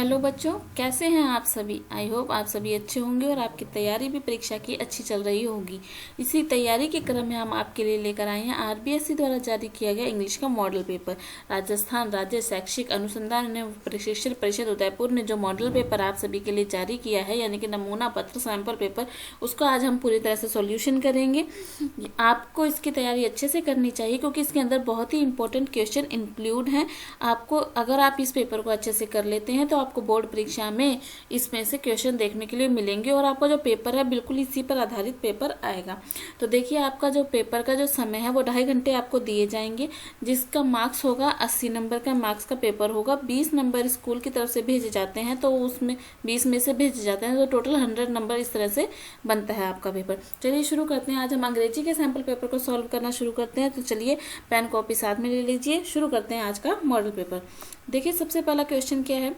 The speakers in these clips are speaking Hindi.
हेलो बच्चों, कैसे हैं आप सभी। आई होप आप सभी अच्छे होंगे और आपकी तैयारी भी परीक्षा की अच्छी चल रही होगी। इसी तैयारी के क्रम में हम आपके लिए लेकर आए हैं आरबीएसई द्वारा जारी किया गया इंग्लिश का मॉडल पेपर। राजस्थान राज्य शैक्षिक अनुसंधान एवं प्रशिक्षण परिषद उदयपुर ने जो मॉडल पेपर आप सभी के लिए जारी किया है, यानी कि नमूना पत्र सैंपल पेपर, उसको आज हम पूरी तरह से सॉल्यूशन करेंगे। आपको इसकी तैयारी अच्छे से करनी चाहिए क्योंकि इसके अंदर बहुत ही इंपॉर्टेंट क्वेश्चन इंक्लूड हैं। आपको अगर आप इस पेपर को अच्छे से कर लेते हैं तो आपको बोर्ड परीक्षा में इसमें से क्वेश्चन देखने के लिए मिलेंगे और आपका जो पेपर है बिल्कुल इसी पर आधारित पेपर आएगा। तो देखिए, आपका जो पेपर का जो समय है वो 2.5 घंटे आपको दिए जाएंगे, जिसका मार्क्स होगा 80 नंबर का मार्क्स का पेपर होगा। 20 नंबर स्कूल की तरफ से भेजे जाते हैं, तो उसमें 20 में से भेजे जाते हैं, तो टोटल 100 नंबर इस तरह से बनता है आपका पेपर। चलिए शुरू करते हैं। आज हम अंग्रेजी के सैंपल पेपर को सॉल्व करना शुरू करते हैं। तो चलिए पेन कॉपी साथ में ले लीजिए, शुरू करते हैं आज का मॉडल पेपर। देखिए, सबसे पहला क्वेश्चन क्या है,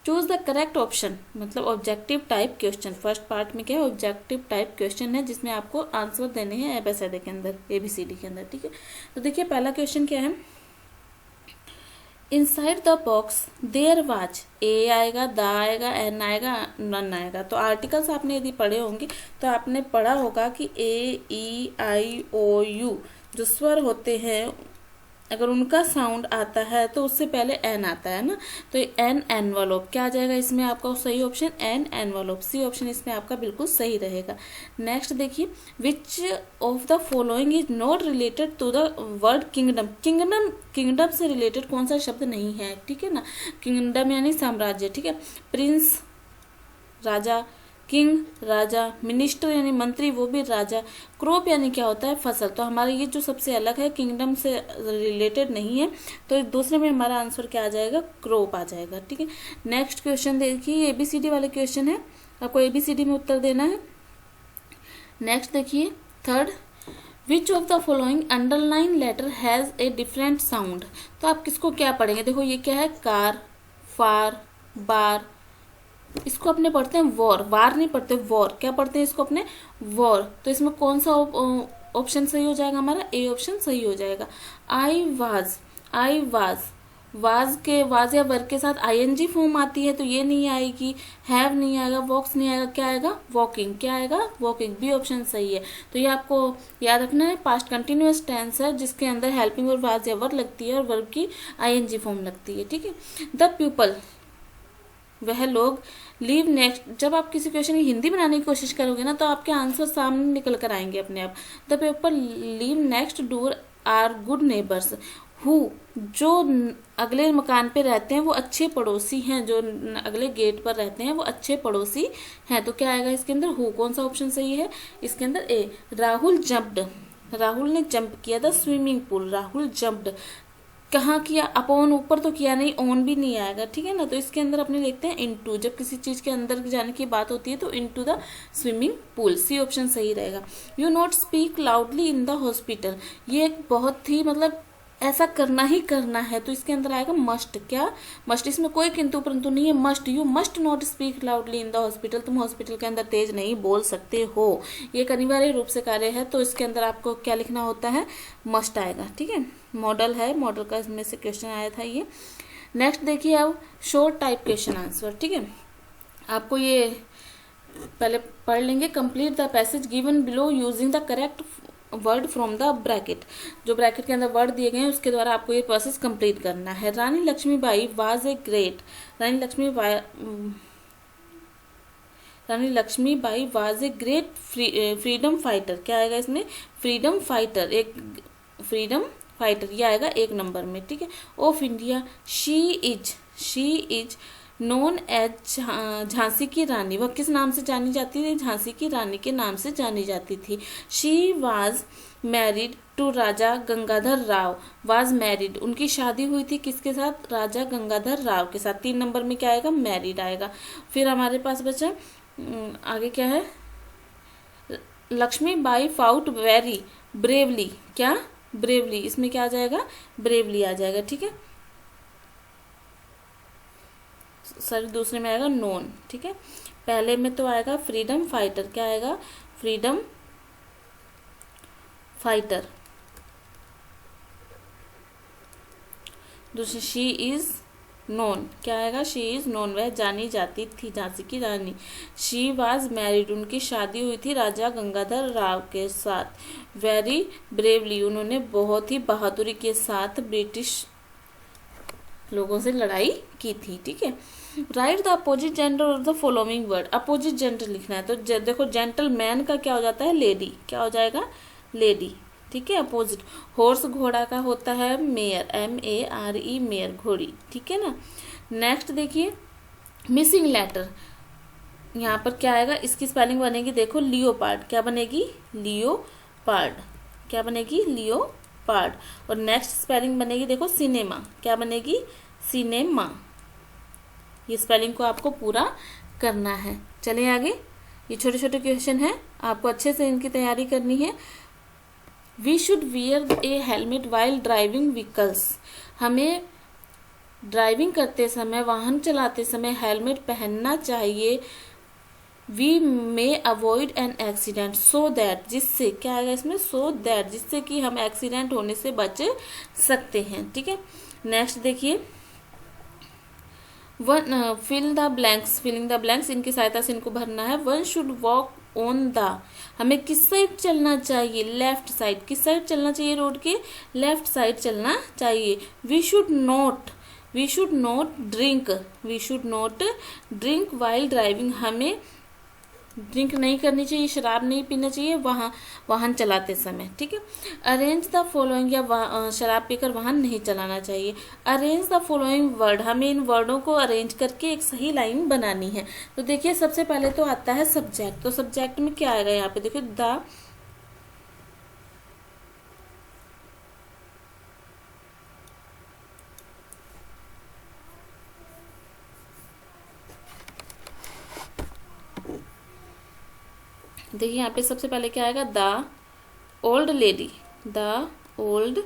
चूज द करेक्ट ऑप्शन, मतलब objective type question. First part में क्या है, ऑब्जेक्टिव टाइप क्वेश्चन है जिसमें आपको आंसर देने हैं एबीसीडी के अंदर, एबीसीडी के अंदर। ठीक है, तो देखिए पहला क्वेश्चन क्या है, inside the box there was, a आएगा, द आएगा, एन आएगा, नन आएगा। तो आर्टिकल्स आपने यदि पढ़े होंगे तो आपने पढ़ा होगा कि ए ई आई ओ यू जो स्वर होते हैं, अगर उनका साउंड आता है तो उससे पहले एन आता है ना, तो एन एनवलप क्या आ जाएगा इसमें आपका सही option, an envelope, C option इसमें आपका बिल्कुल सही रहेगा। नेक्स्ट देखिए, which of the following is not related to the word kingdom. Kingdom, kingdom से रिलेटेड कौन सा शब्द नहीं है, ठीक है ना। किंगडम यानी साम्राज्य, ठीक है। प्रिंस राजा, किंग राजा, मिनिस्टर यानी मंत्री वो भी राजा, क्रॉप यानी क्या होता है फसल। तो हमारा ये जो सबसे अलग है, किंगडम से रिलेटेड नहीं है, तो दूसरे में हमारा आंसर क्या आ जाएगा, क्रॉप आ जाएगा। ठीक है, नेक्स्ट क्वेश्चन देखिए, एबीसीडी वाले क्वेश्चन है, आपको एबीसीडी में उत्तर देना है। नेक्स्ट देखिए third, which of the following underline letter has a different sound. तो आप किसको क्या पढ़ेंगे, देखो ये क्या है, कार, फार, बार, इसको अपने पढ़ते हैं वॉर, वार नहीं पढ़ते, वॉर क्या पढ़ते हैं इसको अपने, वॉर। तो इसमें कौन सा ऑप्शन सही हो जाएगा, हमारा ए ऑप्शन सही हो जाएगा। I was, I was, was के वाज या वर्ग के साथ आईएनजी फॉर्म आती है तो ये नहीं आएगी, हैव नहीं आएगा, वॉक्स नहीं आएगा, क्या आएगा, वॉकिंग, क्या आएगा, वॉकिंग, बी ऑप्शन सही है। तो ये आपको याद रखना है, पास्ट कंटिन्यूअस टेंस है जिसके अंदर हेल्पिंग और वाज या वर्ग लगती है और वर्ग की आईएनजी फॉर्म लगती है। ठीक है, द पीपल वह लोग, लीव नेक्स्ट, जब आप किसी क्वेश्चन की हिंदी बनाने की कोशिश करोगे ना तो आपके आंसर सामने निकल कर आएंगे अपने आप। The people live next door are good neighbours, who जो अगले मकान पे रहते हैं वो अच्छे पड़ोसी हैं, जो अगले गेट पर रहते हैं वो अच्छे पड़ोसी हैं। तो क्या आएगा इसके अंदर, हु, कौन सा ऑप्शन सही है इसके अंदर, ए। राहुल जंप्ड, राहुल ने जंप किया था स्विमिंग पूल, राहुल जंप्ड, कहाँ किया, अपॉन ऊपर तो किया नहीं, ऑन भी नहीं आएगा, ठीक है ना। तो इसके अंदर अपने देखते हैं इनटू, जब किसी चीज के अंदर जाने की बात होती है तो into the swimming pool, C option सही रहेगा। You not speak loudly in the hospital, ये एक बहुत ही मतलब ऐसा करना ही करना है, तो इसके अंदर आएगा मस्ट, क्या मस्ट, इसमें कोई किंतु परंतु नहीं है, must, you must not speak loudly in the hospital, तुम हॉस्पिटल के अंदर तेज नहीं बोल सकते हो, ये एक अनिवार्य रूप से कार्य है, तो इसके अंदर आपको क्या लिखना होता है, मस्ट आएगा। ठीक है, मॉडल है, मॉडल का इसमें से क्वेश्चन आया था ये। नेक्स्ट देखिए अब शॉर्ट टाइप क्वेश्चन आंसर। ठीक है, आपको ये पहले पढ़ लेंगे, complete the passage given below using the correct word from the bracket, जो ब्रैकेट के अंदर वर्ड दिए गए हैं उसके द्वारा आपको ये प्रोसेस कंप्लीट करना है। Rani Lakshmibai was a great, Rani Lakshmibai was a great freedom fighter, क्या आएगा इसमें, फ्रीडम फाइटर, एक फ्रीडम फाइटर, ये आएगा 1 नंबर में। ठीक है, of India, she is known as Jhansi की रानी, वह किस नाम से जानी जाती थी, झांसी की रानी के नाम से जानी जाती थी। She was married to Raja Gangadhar Rao, was married, उनकी शादी हुई थी किसके साथ, राजा गंगाधर राव के साथ। 3 नंबर में क्या आएगा, मैरिड आएगा। फिर हमारे पास बचा आगे क्या है, लक्ष्मीबाई फाउट वेरी ब्रेवली, क्या, ब्रेवली, इसमें क्या आ जाएगा, ब्रेवली आ जाएगा। ठीक है, सॉरी दूसरे में आएगा नोन। ठीक है, पहले में तो आएगा फ्रीडम फाइटर, क्या आएगा, फ्रीडम फाइटर। दूसरी शी इज नोन, क्या आएगा, शी इज नोन, वह जानी जाती थी, झांसी की रानी। शी वाज मैरिड, उनकी शादी हुई थी राजा गंगाधर राव के साथ। वेरी ब्रेवली, उन्होंने बहुत ही बहादुरी के साथ ब्रिटिश लोगों से लड़ाई की थी। ठीक है, right the opposite gender of the following word, opposite gender लिखना है। तो देखो जेंटलमैन का क्या हो जाता है, लेडी, क्या हो जाएगा, लेडी। ठीक है, अपोजिट। हॉर्स घोड़ा का होता है मेयर, MARE, मेयर, घोड़ी। ठीक है ना। नेक्स्ट देखिए, मिसिंग लेटर, यहाँ पर क्या आएगा, इसकी स्पेलिंग बनेगी, देखो लियोपार्ड, क्या बनेगी, लियोपार्ड, क्या बनेगी, लियोपार्ड। और नेक्स्ट स्पेलिंग बनेगी, देखो सिनेमा, क्या बनेगी, सिनेमा। ये स्पेलिंग को आपको पूरा करना है। चलिए आगे, ये छोटे छोटे क्वेश्चन हैं, आपको अच्छे से इनकी तैयारी करनी है। We should wear a helmet while driving vehicles, हमें ड्राइविंग करते समय, वाहन चलाते समय हेलमेट पहनना चाहिए। We may avoid an accident so that, जिससे क्या आएगा इसमें, सो दैट, जिससे कि हम एक्सीडेंट होने से बच सकते हैं। ठीक है, नेक्स्ट देखिए, one fill the blanks, filling the blanks, इनकी सहायता से इनको भरना है। One should walk on the, हमें किस साइड चलना चाहिए, लेफ्ट साइड, किस साइड चलना चाहिए, रोड के लेफ्ट साइड चलना चाहिए। We should not drink, we should not drink while driving, हमें ड्रिंक नहीं करनी चाहिए, शराब नहीं पीना चाहिए वाहन चलाते समय। ठीक है, अरेंज द फॉलोइंग, या शराब पीकर वाहन नहीं चलाना चाहिए। अरेंज द फॉलोइंग वर्ड, हमें इन वर्डों को अरेंज करके एक सही लाइन बनानी है। तो देखिए, सबसे पहले तो आता है सब्जेक्ट, तो सब्जेक्ट में क्या आएगा, यहाँ पे देखिए द, देखिए यहाँ पे सबसे पहले क्या आएगा, the old lady, the old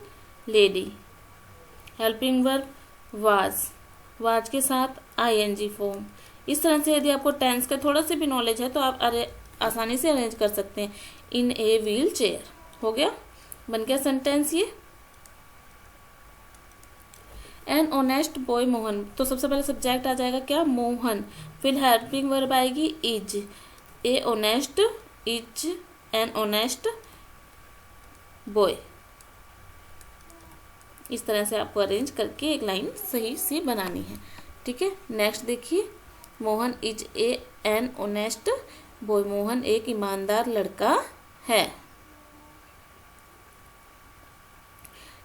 lady. Helping verb was के साथ ING फॉर्म। इस तरह से यदि आपको टेंस का थोड़ा सा भी नॉलेज है तो आप आसानी से अरेंज कर सकते हैं। इन ए व्हील चेयर, हो गया, बन गया सेंटेंस ये। एन ऑनेस्ट बॉय मोहन, तो सबसे पहले सब्जेक्ट आ जाएगा क्या, मोहन। फिर हेल्पिंग वर्ब आएगी is, A honest is an honest boy. इस तरह से आपको अरेंज करके एक लाइन सही से बनानी है। ठीक है, नेक्स्ट देखिए, Mohan is an honest boy, Mohan एक ईमानदार लड़का है।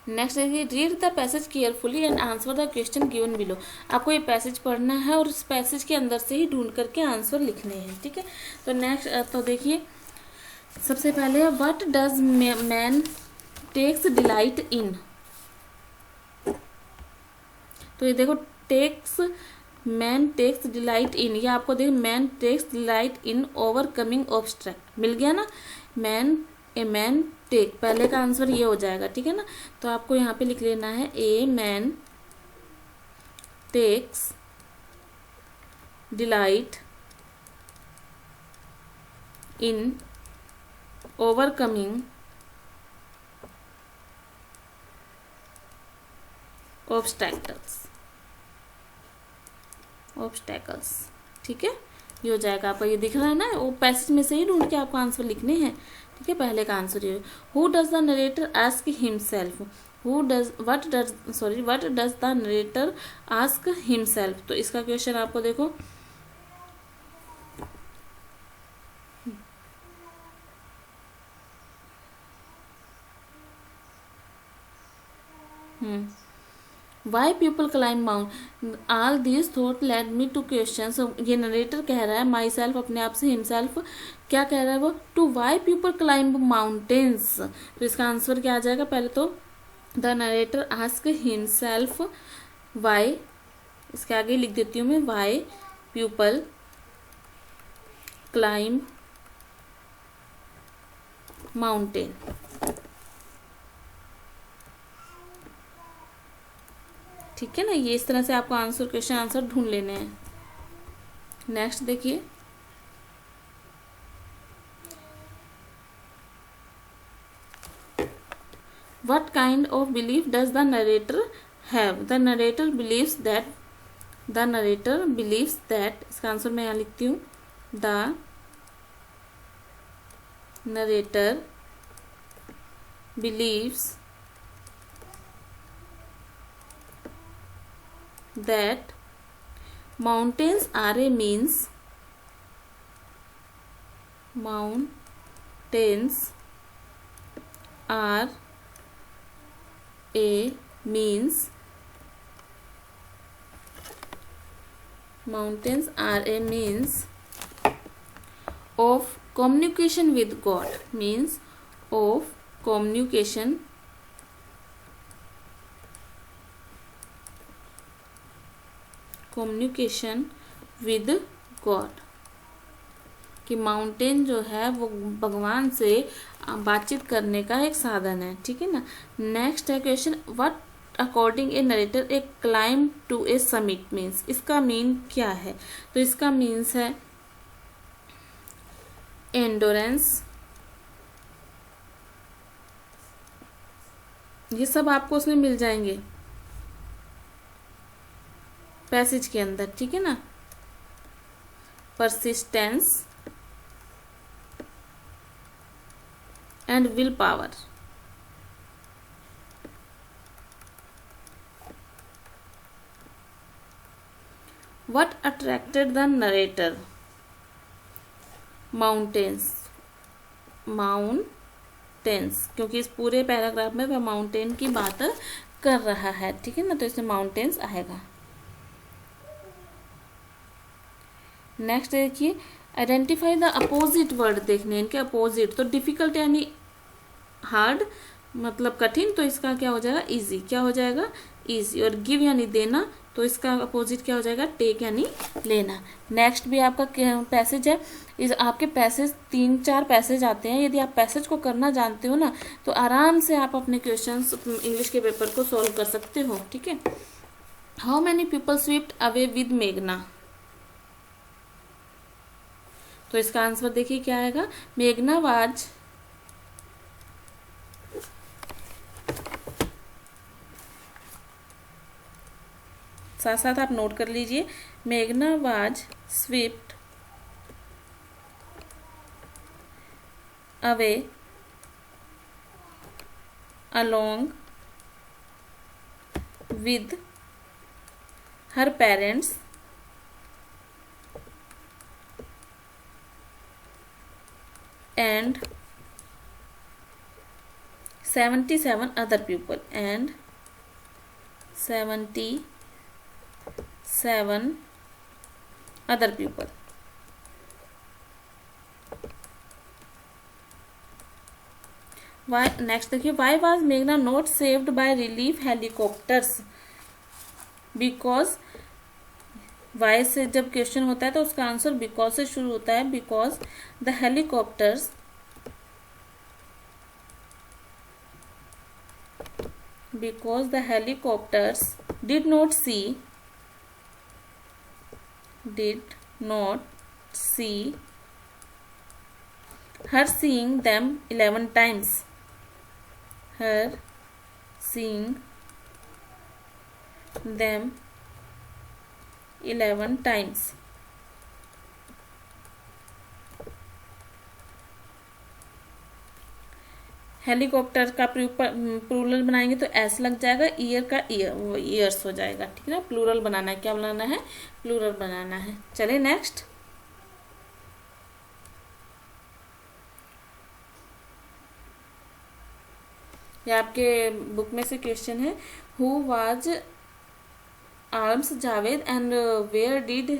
नेक्स्ट देखिए, read the passage carefully and answer the question given below, आपको ये पैसेज पढ़ना है और उस पैसेज के अंदर से ही ढूंढ करके आंसर लिखने हैं। ठीक है, तो नेक्स्ट तो देखिए, सबसे पहले what does man takes delight in, तो ये देखो मैन टेक्स डिलाइट इन, ये आपको देखो man takes delight in overcoming obstruct, मिल गया ना, मैन टेक, पहले का आंसर ये हो जाएगा। ठीक है ना, तो आपको यहाँ पे लिख लेना है, a man takes delight in overcoming obstacles. ठीक है, ये हो जाएगा, आपको ये दिख रहा है ना, वो पैसेज में से ही ढूंढ के आपको आंसर लिखने हैं। ठीक है, पहले का आंसर ये, who does the narrator ask himself, what does the narrator ask himself, तो इसका क्वेश्चन आपको देखो, why people climb mount, all this thought led me to question, ये नरेटर कह रहा है, माई सेल्फ अपने आप से, हिमसेल्फ क्या कह रहा है वो, to why people climb mountains, तो इसका आंसर क्या आ जाएगा, पहले तो the narrator ask himself why, इसके आगे लिख देती हूँ मैं, वाई पीपल क्लाइम माउंटेन। ठीक है ना, ये इस तरह से आपको आंसर, क्वेश्चन आंसर ढूंढ लेने हैं। नेक्स्ट देखिए, what kind of belief does the narrator have, the narrator believes that the narrator believes that, इसका आंसर मैं यहाँ लिखती हूँ, the narrator believes that mountains are a means mountains are a means mountains are a means of communication with God, means of communication with God, कि माउंटेन जो है वो भगवान से बातचीत करने का एक साधन है, ठीक है ना। नेक्स्ट है question, what according a narrator a climb to a summit means, इसका मीन क्या है? तो इसका मीन्स है एंडोरेंस, ये सब आपको उसमें मिल जाएंगे पैसेज के अंदर, ठीक है ना। Persistence and will power. What attracted the narrator? Mountains, mountains, क्योंकि इस पूरे पैराग्राफ में वह माउंटेन की बात कर रहा है, ठीक है ना, तो इसमें माउंटेन्स आएगा। नेक्स्ट देखिए, आइडेंटिफाई द अपोजिट वर्ड, देखने इनके अपोजिट, तो डिफिकल्ट यानी हार्ड मतलब कठिन, तो इसका क्या हो जाएगा? इजी। क्या हो जाएगा? इजी। और गिव यानी देना, तो इसका अपोजिट क्या हो जाएगा? टेक यानी लेना। नेक्स्ट भी आपका पैसेज है, इस आपके पैसेज 3-4 पैसेज आते हैं, यदि आप पैसेज को करना जानते हो ना तो आराम से आप अपने क्वेश्चंस इंग्लिश के पेपर को सॉल्व कर सकते हो, ठीक है। How many people swept away with मेघना, तो इसका आंसर देखिए क्या आएगा? मेघना वाज साथ साथ आप नोट कर लीजिए, मेघना was swept away along with her parents and 77 other people, and 77 other people. Why? Next देखिए, वाई वाज मेघना not saved by relief helicopters? Because why से जब क्वेश्चन होता है तो उसका आंसर बिकॉज से शुरू होता है। Because the helicopters did not see her seeing them 11 times. Her seeing them 11 times. Helicopter का प्लूरल बनाएंगे तो ऐसे लग जाएगा, ईयर का ईयर्स हो जाएगा, ठीक है ना। प्लूरल बनाना है, क्या बनाना है? प्लूरल बनाना है। चलिए नेक्स्ट, ये आपके बुक में से क्वेश्चन है, who was Alams Javed and where did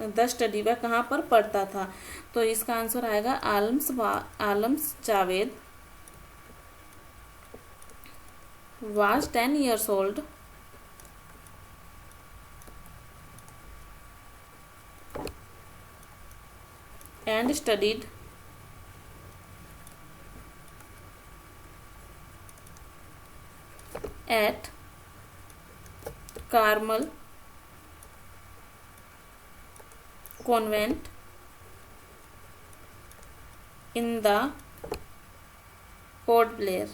the study, वह कहाँ पर पढ़ता था? तो इसका आंसर आएगा आलम्स Javed was 10 years old and studied at Carmel Convent in the Port Blair.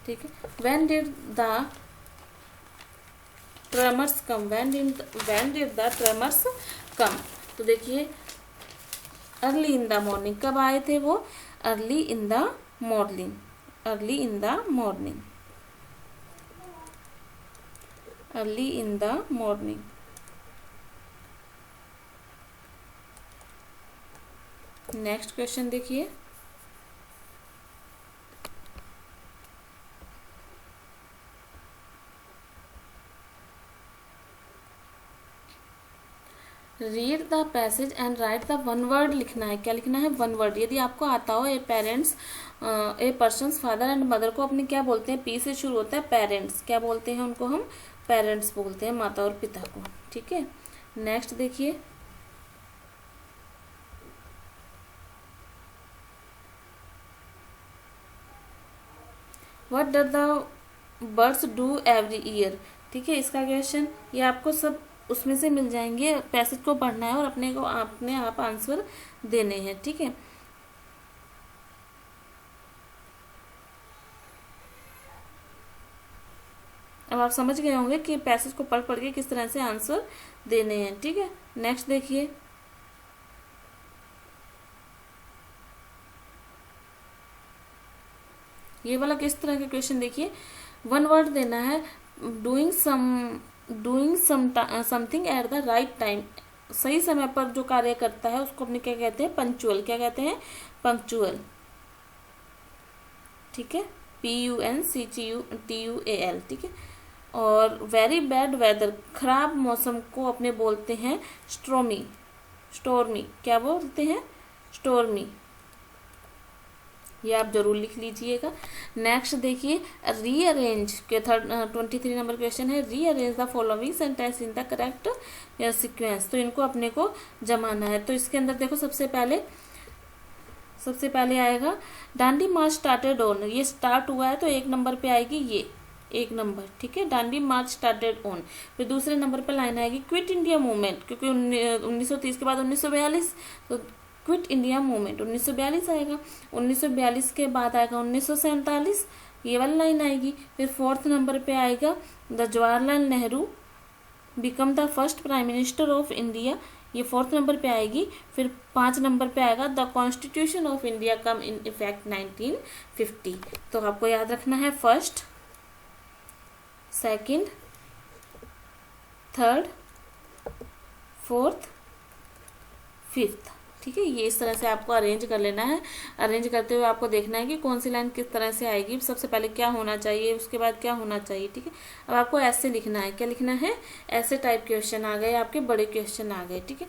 ठीक है। When did the tremors come, when did the tremors come, तो देखिए अर्ली इन द मॉर्निंग, कब आए थे वो, early in the morning, early in the morning, early in the morning. Next question देखिए, read the passage and write the one word लिखना है। क्या लिखना है, वन वर्ड। यदि आपको आता हो, ए पर्सन्स फादर एंड मदर को अपने क्या बोलते हैं, पी से शुरू होता है, पेरेंट्स, क्या बोलते हैं उनको हम, पेरेंट्स बोलते हैं, माता और पिता को, ठीक है। नेक्स्ट देखिए, what does the birds do every year, ठीक है। इसका क्वेश्चन ये आपको सब उसमें से मिल जाएंगे, पैसेज को पढ़ना है और अपने आप आंसर देने हैं, ठीक है। अब आप समझ गए होंगे कि पैसेज को पढ़ पढ़ के किस तरह से आंसर देने हैं, ठीक है। नेक्स्ट देखिए, ये वाला किस तरह के क्वेश्चन देखिए, वन वर्ड देना है, doing something at the right time, सही समय पर जो कार्य करता है उसको अपने क्या कहते हैं, पंक्चुअल, क्या कहते हैं, पंक्चुअल, ठीक है, PUNCTUAL, ठीक है। और वेरी बैड वेदर, खराब मौसम को अपने बोलते हैं स्टॉर्मी, स्टॉर्मी, क्या बोलते हैं, स्टॉर्मी, ये आप जरूर लिख लीजिएगा। नेक्स्ट देखिए, रीअरेंज के 23 नंबर क्वेश्चन है, rearrange the following sentence in the correct sequence, तो इनको अपने को जमाना है। तो इसके अंदर देखो, सबसे पहले आएगा डांडी मार्च स्टार्टेड ऑन, ये स्टार्ट हुआ है तो एक नंबर पे आएगी ये, एक नंबर, ठीक है, डांडी मार्च स्टार्टेड ऑन। फिर दूसरे नंबर पे लाइन आएगी क्विट इंडिया मूवमेंट, क्योंकि 1930 के बाद 1942, तो क्विट इंडिया मूवमेंट 1942 आएगा। 1942 के बाद आएगा 1947, ये वाली लाइन आएगी। फिर फोर्थ नंबर पे आएगा the Jawaharlal Nehru become the first prime minister of India, ये फोर्थ नंबर पे आएगी। फिर 5 नंबर पे आएगा the constitution of India come in effect 1950। तो आपको याद रखना है first, second, third, fourth, fifth, ठीक है। ये इस तरह से आपको अरेंज कर लेना है। अरेंज करते हुए आपको देखना है कि कौन सी लाइन किस तरह से आएगी, सबसे पहले क्या होना चाहिए, उसके बाद क्या होना चाहिए, ठीक है। अब आपको ऐसे लिखना है, क्या लिखना है, ऐसे टाइप क्वेश्चन आ गए, आपके बड़े क्वेश्चन आ गए, ठीक है।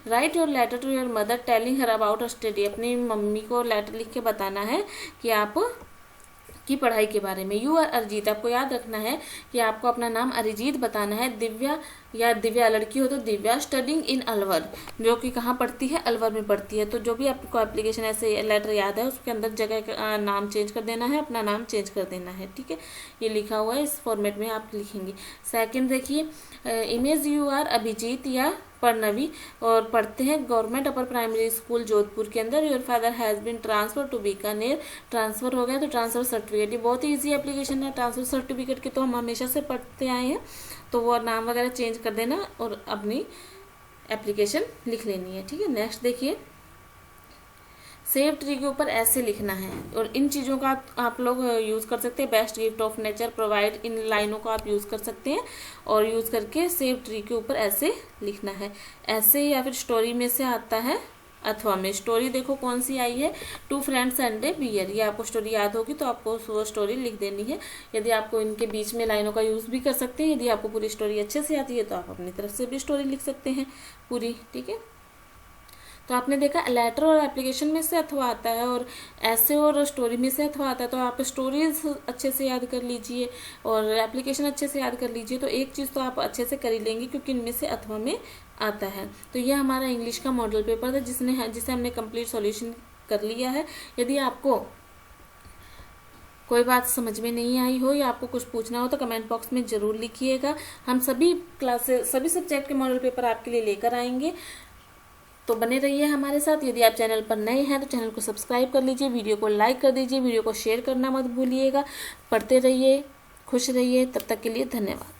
Write your letter to your mother telling her about study, अपनी मम्मी को लेटर लिख के बताना है कि आप की पढ़ाई के बारे में। यू आर अरिजीत, आपको याद रखना है कि आपको अपना नाम अरिजीत बताना है। दिव्या, या दिव्या लड़की हो तो दिव्या स्टडिंग इन अलवर, जो कि कहाँ पढ़ती है, अलवर में पढ़ती है। तो जो भी आपको एप्लीकेशन ऐसे लेटर याद है उसके अंदर जगह का नाम चेंज कर देना है, अपना नाम चेंज कर देना है, ठीक है। ये लिखा हुआ है, इस फॉर्मेट में आप लिखेंगे। सेकंड देखिए, इमेज यू आर अभिजीत या पढ़नवी और पढ़ते हैं government upper primary school Jodhpur के अंदर। Your father has been transfer to Bikaner, transfer हो गया तो ट्रांसफर सर्टिफिकेट, ये बहुत ही ईजी एप्लीकेशन है। ट्रांसफर सर्टिफिकेट के तो हम हमेशा से पढ़ते आए हैं, तो वो नाम वगैरह चेंज कर देना और अपनी एप्लीकेशन लिख लेनी है, ठीक है। नेक्स्ट देखिए, सेव ट्री के ऊपर ऐसे लिखना है और इन चीज़ों का आप लोग यूज़ कर सकते हैं। Best gift of nature provide, इन लाइनों को आप यूज़ कर सकते हैं और यूज़ करके सेव ट्री के ऊपर ऐसे लिखना है। ऐसे या फिर स्टोरी में से आता है अथवा में। स्टोरी देखो कौन सी आई है, 2 फ्रेंड्स एंड ए बियर, ये आपको स्टोरी याद होगी तो आपको वो स्टोरी लिख देनी है। यदि आपको इनके बीच में लाइनों का यूज़ भी कर सकते हैं। यदि आपको पूरी स्टोरी अच्छे से आती है तो आप अपनी तरफ से भी स्टोरी लिख सकते हैं पूरी, ठीक है। तो आपने देखा लेटर और एप्लीकेशन में से अथवा आता है और ऐसे और स्टोरी में से अथवा आता है। तो आप स्टोरीज अच्छे से याद कर लीजिए और एप्लीकेशन अच्छे से याद कर लीजिए, तो एक चीज़ तो आप अच्छे से कर ही लेंगे क्योंकि इनमें से अथवा में आता है। तो ये हमारा इंग्लिश का मॉडल पेपर था जिसे हमने कंप्लीट सॉल्यूशन कर लिया है। यदि आपको कोई बात समझ में नहीं आई हो या आपको कुछ पूछना हो तो कमेंट बॉक्स में ज़रूर लिखिएगा। हम सभी सब्जेक्ट के मॉडल पेपर आपके लिए लेकर आएंगे। तो बने रहिए हमारे साथ। यदि आप चैनल पर नए हैं तो चैनल को सब्सक्राइब कर लीजिए, वीडियो को लाइक कर दीजिए, वीडियो को शेयर करना मत भूलिएगा। पढ़ते रहिए, खुश रहिए। तब तक के लिए धन्यवाद।